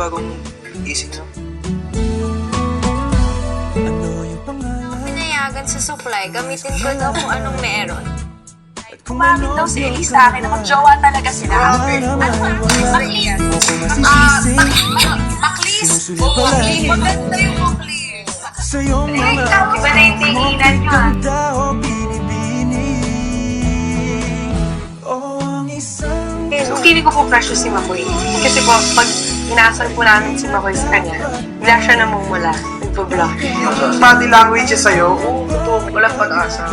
bagong isip mo? Pinayagan sa supply, gamitin ko daw kung anong meron. Umamin daw si Elise sa akin na mag-jowa talaga sila. Ano ba? Maklis? Maklis? Oo, Maklis. Maganda yung Maklis. Iba na yung tinginan nyo, ha? So, feeling ko po precious si Makoy. Kasi po, pag inasal po namin si Makoy sa kanya, bigla siya namumula. Nagpo-block. Body language sa'yo? Oo, totoo. Walang pag-asa.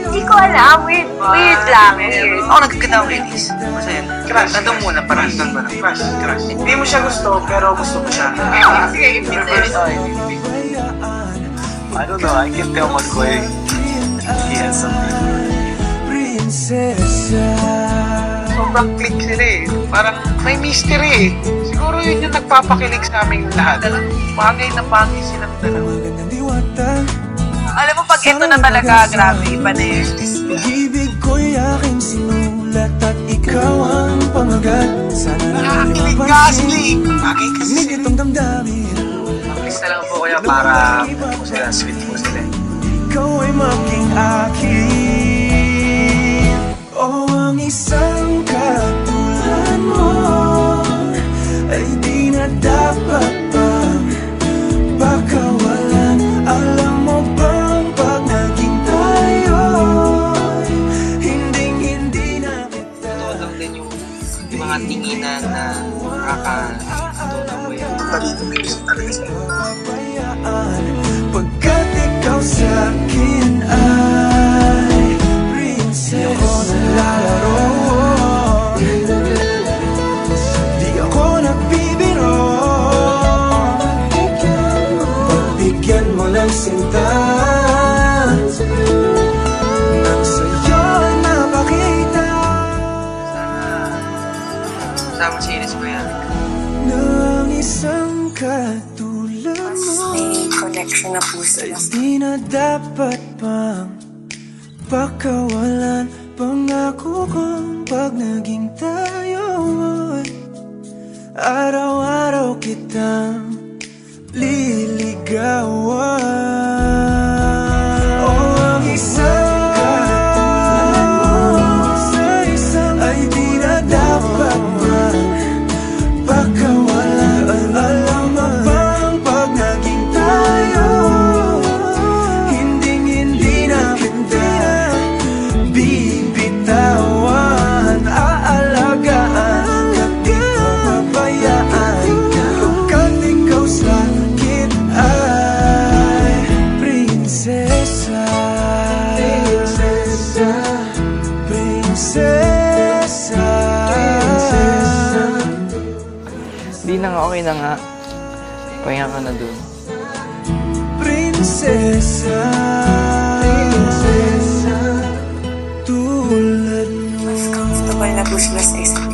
Hindi ko alam. Weird lang. Weird. Ako nagkaganda ako, Elise. Masaya. Crush. Nandun muna, parang doon ba na? Crush. Hindi mo siya gusto, pero gusto mo siya. Sige, i-finish. I don't know, I can tell Makoy. He has something. Sobrang click sila eh. Parang may mystery eh. Siguro yun yung nagpapakilig sa aming lahat. Bagay na bagay silang dalawa. Alam mo, pag ito na talaga, grabe, iba na yun. Pag-ibig ko'y aking sinulat at ikaw ang pamagat. Sana Nakakilig ka, Ashley! Bagay kasi May itong damdamin. Please na lang po kaya para sila sweet po sila. Ikaw ay maging akin. O ang isang katulad mo ay di na dapat pang pakawalan. Alam mo bang pag naging tayo, hindi na kita. Totoo lang din yung mga tinginan na nakaka-atunan mo yung talino music talaga sa'yo. Pabayaan, pagkat ikaw sa'kin ay prinsesa. Ako nalalaro, di ako nagbibiro. Pagbigyan mo ng sinta, nang sa'yo napakita. Sama si Ines mo yan. Nang isang katulad mo May connection na po ay sila. di na dapat pang pakawalan. Pangako kong pag naging tayo ay araw-araw kitang liligawan. O ang isang katulad mo sa isang ay di na dapat pang pakawalan. Alam mo bang pag naging tayo, hindi na kita bibitawan. Aalagaan ka, di papabayaan ka. Pagkat ikaw sa'kin ay prinsesa. Prinsesa. Di na nga, okay na nga. Pahinga ka na dun. Prinsesa. Tulad mo. Comfortable na po sila sa isa't